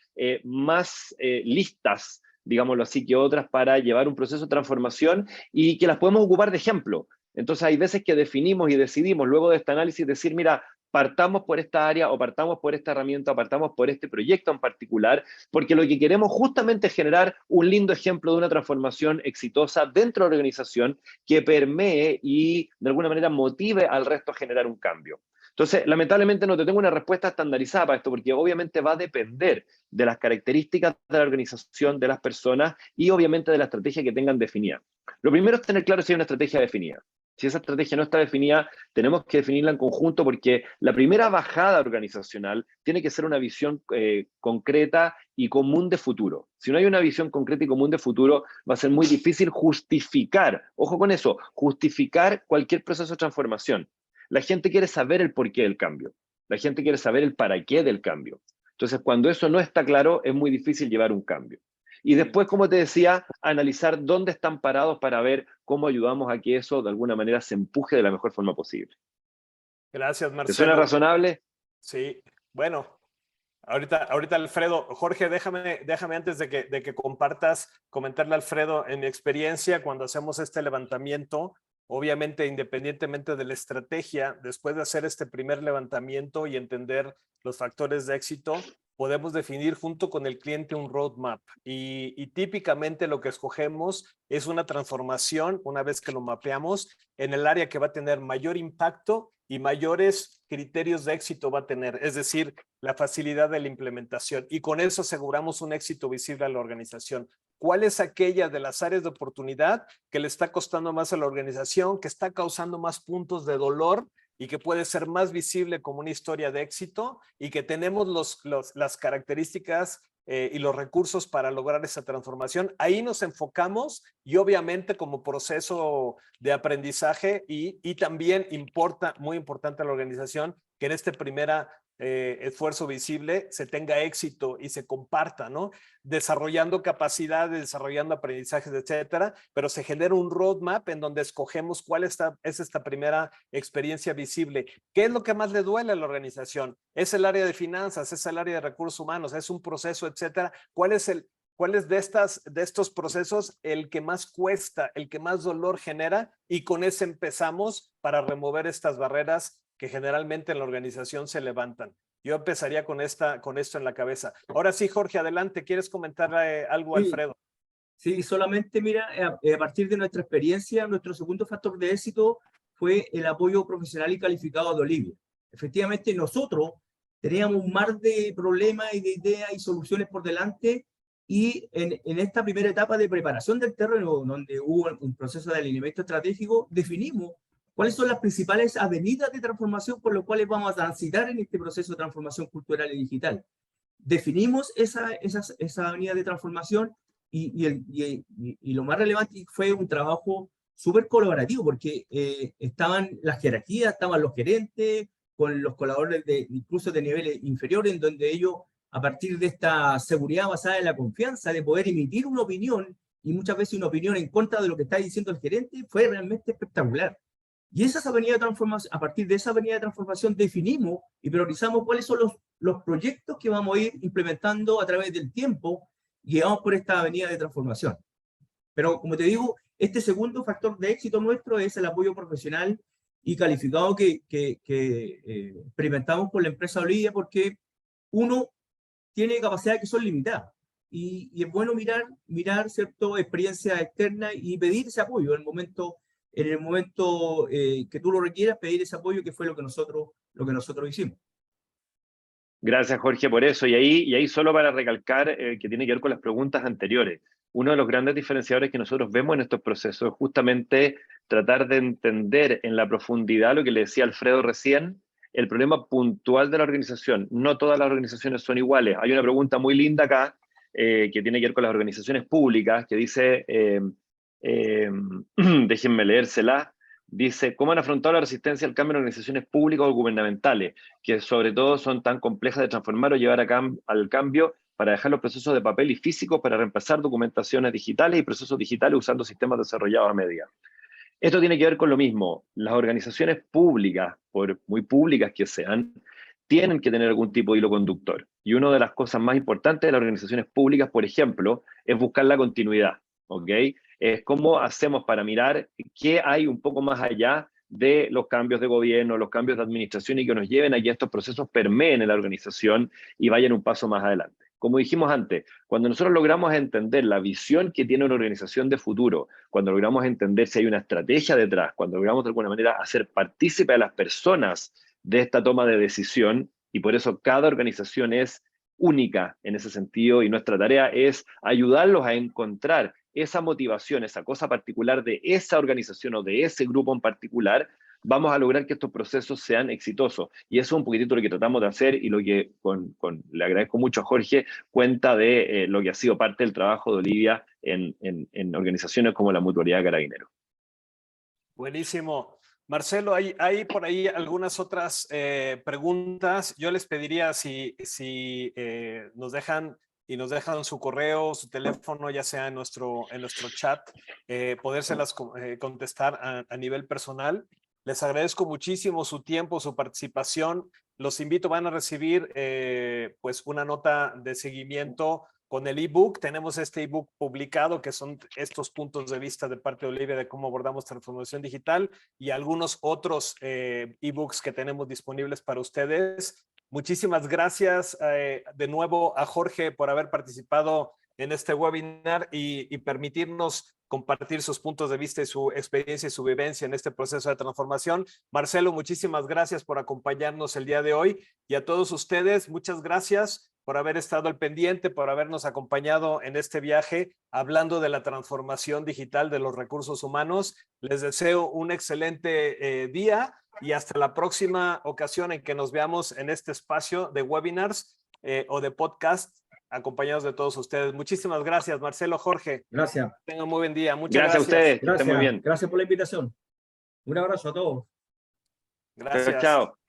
más listas, digámoslo así, que otras para llevar un proceso de transformación y que las podemos ocupar de ejemplo. Entonces hay veces que definimos y decidimos luego de este análisis decir, mira, partamos por esta área o partamos por esta herramienta o partamos por este proyecto en particular, porque lo que queremos justamente es generar un lindo ejemplo de una transformación exitosa dentro de la organización que permee y de alguna manera motive al resto a generar un cambio. Entonces, lamentablemente no te tengo una respuesta estandarizada para esto, porque obviamente va a depender de las características de la organización, de las personas y obviamente de la estrategia que tengan definida. Lo primero es tener claro si hay una estrategia definida. Si esa estrategia no está definida, tenemos que definirla en conjunto porque la primera bajada organizacional tiene que ser una visión concreta y común de futuro. Si no hay una visión concreta y común de futuro, va a ser muy difícil justificar, ojo con eso, justificar cualquier proceso de transformación. La gente quiere saber el porqué del cambio. La gente quiere saber el para qué del cambio. Entonces, cuando eso no está claro, es muy difícil llevar un cambio. Y después, como te decía, analizar dónde están parados para ver cómo ayudamos a que eso de alguna manera se empuje de la mejor forma posible. Gracias, Marcelo. ¿Te suena razonable? Sí, bueno. Ahorita Alfredo, Jorge, déjame antes de que compartas, comentarle a Alfredo, en mi experiencia, cuando hacemos este levantamiento, obviamente independientemente de la estrategia, después de hacer este primer levantamiento y entender los factores de éxito, podemos definir junto con el cliente un roadmap y típicamente lo que escogemos es una transformación, una vez que lo mapeamos, en el área que va a tener mayor impacto y mayores criterios de éxito va a tener, es decir, la facilidad de la implementación, y con eso aseguramos un éxito visible a la organización. ¿Cuál es aquella de las áreas de oportunidad que le está costando más a la organización, que está causando más puntos de dolor y que puede ser más visible como una historia de éxito y que tenemos las características y los recursos para lograr esa transformación? Ahí nos enfocamos y obviamente como proceso de aprendizaje y también muy importante a la organización que en este primer esfuerzo visible se tenga éxito y se comparta, ¿no? Desarrollando capacidades, desarrollando aprendizajes, etcétera, pero se genera un roadmap en donde escogemos cuál es esta primera experiencia visible. ¿Qué es lo que más le duele a la organización? ¿Es el área de finanzas? ¿Es el área de recursos humanos? ¿Es un proceso, etcétera? ¿Cuál es de estos procesos el que más cuesta, el que más dolor genera? Y con ese empezamos para remover estas barreras que generalmente en la organización se levantan. Yo empezaría con esto en la cabeza. Ahora sí, Jorge, adelante. ¿Quieres comentar algo, Sí. Alfredo? Sí, solamente mira, a partir de nuestra experiencia, nuestro segundo factor de éxito fue el apoyo profesional y calificado de Olivia. Efectivamente, nosotros teníamos un mar de problemas y de ideas y soluciones por delante, y en esta primera etapa de preparación del terreno, donde hubo un proceso de alineamiento estratégico, definimos cuáles son las principales avenidas de transformación por las cuales vamos a transitar en este proceso de transformación cultural y digital. Definimos esa avenida de transformación y lo más relevante fue un trabajo súper colaborativo, porque estaban las jerarquías, estaban los gerentes, con los colaboradores incluso de niveles inferiores, en donde ellos, a partir de esta seguridad basada en la confianza, de poder emitir una opinión, y muchas veces una opinión en contra de lo que está diciendo el gerente, fue realmente espectacular. Y esa avenida de transformación, a partir de esa avenida de transformación definimos y priorizamos cuáles son los proyectos que vamos a ir implementando a través del tiempo, y llegamos por esta avenida de transformación. Pero como te digo, este segundo factor de éxito nuestro es el apoyo profesional y calificado que experimentamos con la empresa Olivia, porque uno tiene capacidades que son limitadas. Y es bueno mirar ¿cierto?, experiencias externas y pedir ese apoyo en el momento que tú lo requieras, pedir ese apoyo, que fue lo que nosotros hicimos. Gracias, Jorge, por eso. Y ahí solo para recalcar que tiene que ver con las preguntas anteriores. Uno de los grandes diferenciadores que nosotros vemos en estos procesos es justamente tratar de entender en la profundidad lo que le decía Alfredo recién, el problema puntual de la organización. No todas las organizaciones son iguales. Hay una pregunta muy linda acá que tiene que ver con las organizaciones públicas, que dice, déjenme leérsela, dice, ¿cómo han afrontado la resistencia al cambio en organizaciones públicas o gubernamentales, que sobre todo son tan complejas de transformar o llevar al cambio para dejar los procesos de papel y físico para reemplazar documentaciones digitales y procesos digitales usando sistemas desarrollados a medida? Esto tiene que ver con lo mismo. Las organizaciones públicas, por muy públicas que sean, tienen que tener algún tipo de hilo conductor. Y una de las cosas más importantes de las organizaciones públicas, por ejemplo, es buscar la continuidad, ¿ok? Es cómo hacemos para mirar qué hay un poco más allá de los cambios de gobierno, los cambios de administración, y que nos lleven a que estos procesos permeen en la organización y vayan un paso más adelante. Como dijimos antes, cuando nosotros logramos entender la visión que tiene una organización de futuro, cuando logramos entender si hay una estrategia detrás, cuando logramos de alguna manera hacer partícipe a las personas de esta toma de decisión, y por eso cada organización es única en ese sentido, y nuestra tarea es ayudarlos a encontrar esa motivación, esa cosa particular de esa organización o de ese grupo en particular, vamos a lograr que estos procesos sean exitosos. Y eso es un poquitito lo que tratamos de hacer, y lo que le agradezco mucho a Jorge, cuenta de lo que ha sido parte del trabajo de Olivia en organizaciones como la Mutualidad de Carabineros. Buenísimo. Marcelo, hay por ahí algunas otras preguntas. Yo les pediría si nos dejan y nos dejan su correo, su teléfono, ya sea en nuestro chat, podérselas contestar a nivel personal. Les agradezco muchísimo su tiempo, su participación. Los invito, van a recibir pues una nota de seguimiento con el ebook. Tenemos este ebook publicado, que son estos puntos de vista de parte de Olivia de cómo abordamos transformación digital, y algunos otros ebooks que tenemos disponibles para ustedes. Muchísimas gracias de nuevo a Jorge por haber participado en este webinar y permitirnos compartir sus puntos de vista y su experiencia y su vivencia en este proceso de transformación. Marcelo, muchísimas gracias por acompañarnos el día de hoy, y a todos ustedes, muchas gracias por haber estado al pendiente, por habernos acompañado en este viaje hablando de la transformación digital de los recursos humanos. Les deseo un excelente día y hasta la próxima ocasión en que nos veamos en este espacio de webinars o de podcast acompañados de todos ustedes. Muchísimas gracias, Marcelo, Jorge. Gracias. Tengan muy buen día. Muchas Gracias a ustedes. Que estén muy bien. Gracias por la invitación. Un abrazo a todos. Gracias. Chao.